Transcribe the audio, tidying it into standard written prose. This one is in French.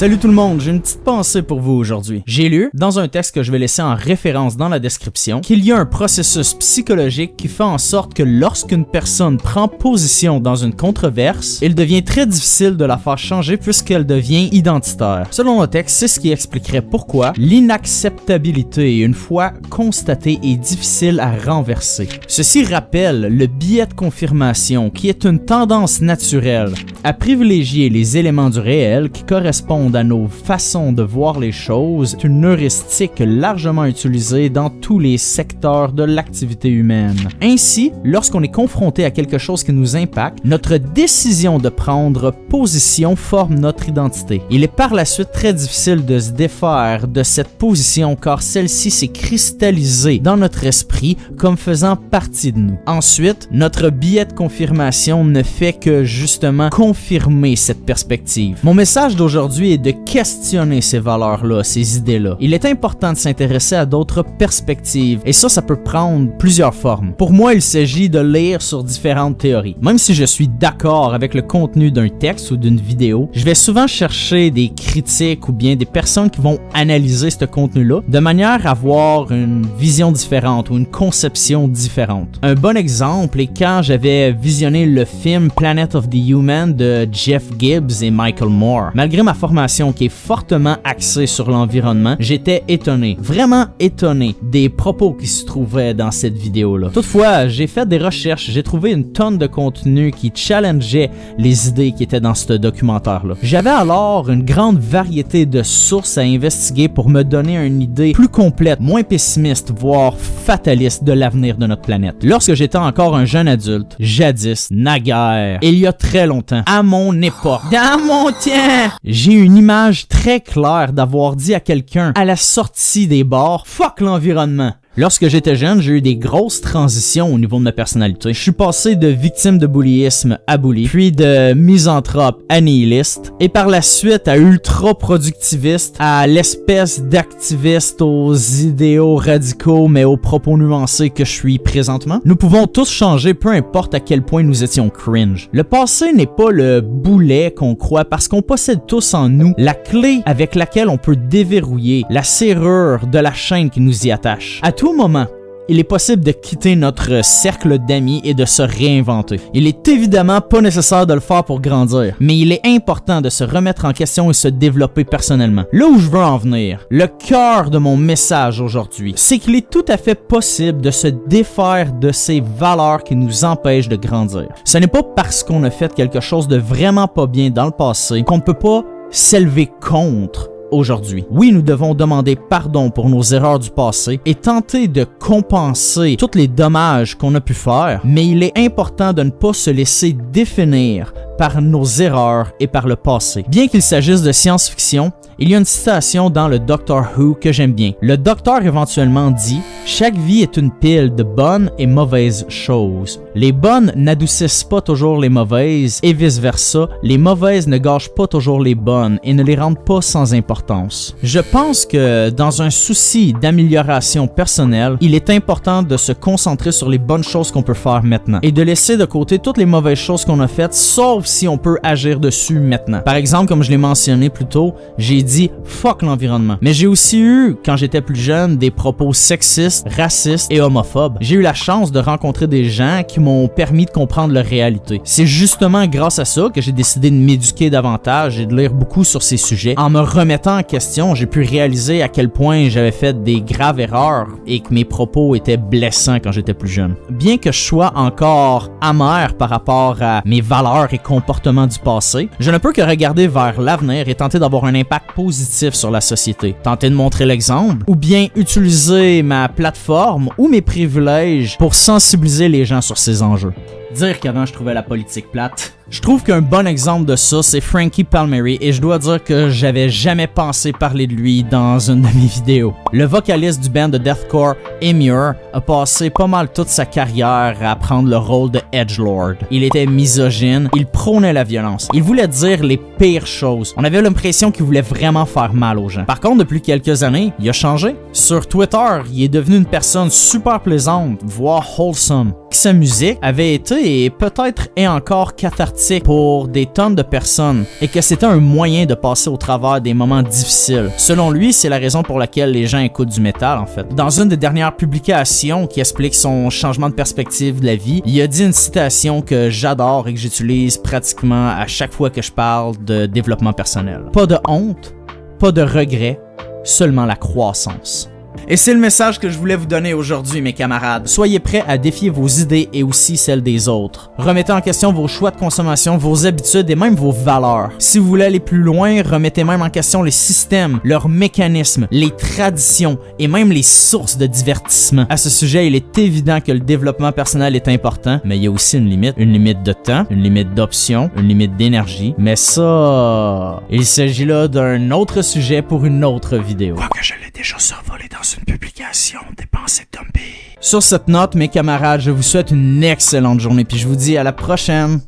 Salut tout le monde, j'ai une petite pensée pour vous aujourd'hui. J'ai lu, dans un texte que je vais laisser en référence dans la description, qu'il y a un processus psychologique qui fait en sorte que lorsqu'une personne prend position dans une controverse, il devient très difficile de la faire changer puisqu'elle devient identitaire. Selon le texte, c'est ce qui expliquerait pourquoi l'inacceptabilité, une fois constatée, est difficile à renverser. Ceci rappelle le biais de confirmation qui est une tendance naturelle à privilégier les éléments du réel qui correspondent à nos façons de voir les choses, est une heuristique largement utilisée dans tous les secteurs de l'activité humaine. Ainsi, lorsqu'on est confronté à quelque chose qui nous impacte, notre décision de prendre position forme notre identité. Il est par la suite très difficile de se défaire de cette position car celle-ci s'est cristallisée dans notre esprit comme faisant partie de nous. Ensuite, notre biais de confirmation ne fait que justement confirmer cette perspective. Mon message d'aujourd'hui est de questionner ces valeurs-là, ces idées-là. Il est important de s'intéresser à d'autres perspectives et ça peut prendre plusieurs formes. Pour moi, il s'agit de lire sur différentes théories. Même si je suis d'accord avec le contenu d'un texte ou d'une vidéo, je vais souvent chercher des critiques ou bien des personnes qui vont analyser ce contenu-là de manière à avoir une vision différente ou une conception différente. Un bon exemple est quand j'avais visionné le film Planet of the Human de Jeff Gibbs et Michael Moore. Malgré ma formation qui est fortement axée sur l'environnement, j'étais étonné, vraiment étonné des propos qui se trouvaient dans cette vidéo-là. Toutefois, j'ai fait des recherches, j'ai trouvé une tonne de contenu qui challengeait les idées qui étaient dans ce documentaire-là. J'avais alors une grande variété de sources à investiguer pour me donner une idée plus complète, moins pessimiste, voire fataliste de l'avenir de notre planète. Lorsque j'étais encore un jeune adulte, jadis, naguère, il y a très longtemps, à mon époque, dans mon temps, j'ai une image très claire d'avoir dit à quelqu'un à la sortie des bars « Fuck l'environnement ». Lorsque j'étais jeune, j'ai eu des grosses transitions au niveau de ma personnalité. Je suis passé de victime de bullyisme à bully, puis de misanthrope à nihiliste, et par la suite à ultra-productiviste, à l'espèce d'activiste aux idéaux radicaux mais aux propos nuancés que je suis présentement. Nous pouvons tous changer peu importe à quel point nous étions cringe. Le passé n'est pas le boulet qu'on croit parce qu'on possède tous en nous la clé avec laquelle on peut déverrouiller la serrure de la chaîne qui nous y attache. À tout moment, il est possible de quitter notre cercle d'amis et de se réinventer. Il est évidemment pas nécessaire de le faire pour grandir, mais il est important de se remettre en question et se développer personnellement. Là où je veux en venir, le cœur de mon message aujourd'hui, c'est qu'il est tout à fait possible de se défaire de ces valeurs qui nous empêchent de grandir. Ce n'est pas parce qu'on a fait quelque chose de vraiment pas bien dans le passé qu'on ne peut pas s'élever contre aujourd'hui. Oui, nous devons demander pardon pour nos erreurs du passé et tenter de compenser tous les dommages qu'on a pu faire, mais il est important de ne pas se laisser définir par nos erreurs et par le passé. Bien qu'il s'agisse de science-fiction, il y a une citation dans le Doctor Who que j'aime bien. Le docteur éventuellement dit « Chaque vie est une pile de bonnes et mauvaises choses. Les bonnes n'adoucissent pas toujours les mauvaises et vice-versa. Les mauvaises ne gâchent pas toujours les bonnes et ne les rendent pas sans importance. » Je pense que dans un souci d'amélioration personnelle, il est important de se concentrer sur les bonnes choses qu'on peut faire maintenant et de laisser de côté toutes les mauvaises choses qu'on a faites, sauf si on peut agir dessus maintenant. Par exemple, comme je l'ai mentionné plus tôt, j'ai dit « fuck l'environnement ». Mais j'ai aussi eu, quand j'étais plus jeune, des propos sexistes, racistes et homophobes. J'ai eu la chance de rencontrer des gens qui m'ont permis de comprendre leur réalité. C'est justement grâce à ça que j'ai décidé de m'éduquer davantage et de lire beaucoup sur ces sujets. En me remettant en question, j'ai pu réaliser à quel point j'avais fait des graves erreurs et que mes propos étaient blessants quand j'étais plus jeune. Bien que je sois encore amer par rapport à mes valeurs et comportements du passé, je ne peux que regarder vers l'avenir et tenter d'avoir un impact positif sur la société. Tenter de montrer l'exemple ou bien utiliser ma plateforme ou mes privilèges pour sensibiliser les gens sur ces enjeux. Dire qu'avant je trouvais la politique plate. Je trouve qu'un bon exemple de ça, c'est Frankie Palmieri et je dois dire que j'avais jamais pensé parler de lui dans une de mes vidéos. Le vocaliste du band de deathcore Emmure a passé pas mal toute sa carrière à prendre le rôle de edgelord. Il était misogyne, il prônait la violence, il voulait dire les pires choses. On avait l'impression qu'il voulait vraiment faire mal aux gens. Par contre, depuis quelques années, il a changé. Sur Twitter, il est devenu une personne super plaisante, voire wholesome. Sa musique avait été et peut-être est encore cathartique pratique pour des tonnes de personnes et que c'était un moyen de passer au travers des moments difficiles. Selon lui, c'est la raison pour laquelle les gens écoutent du métal en fait. Dans une des dernières publications qui explique son changement de perspective de la vie, il a dit une citation que j'adore et que j'utilise pratiquement à chaque fois que je parle de développement personnel. Pas de honte, pas de regret, seulement la croissance. Et c'est le message que je voulais vous donner aujourd'hui, mes camarades. Soyez prêts à défier vos idées et aussi celles des autres. Remettez en question vos choix de consommation, vos habitudes et même vos valeurs. Si vous voulez aller plus loin, remettez même en question les systèmes, leurs mécanismes, les traditions et même les sources de divertissement. À ce sujet, il est évident que le développement personnel est important, mais il y a aussi une limite de temps, une limite d'options, une limite d'énergie. Mais ça, il s'agit là d'un autre sujet pour une autre vidéo. Quoique je l'ai déjà survolé dans une publication des pensées dumpées. Sur cette note, mes camarades, je vous souhaite une excellente journée puis je vous dis à la prochaine.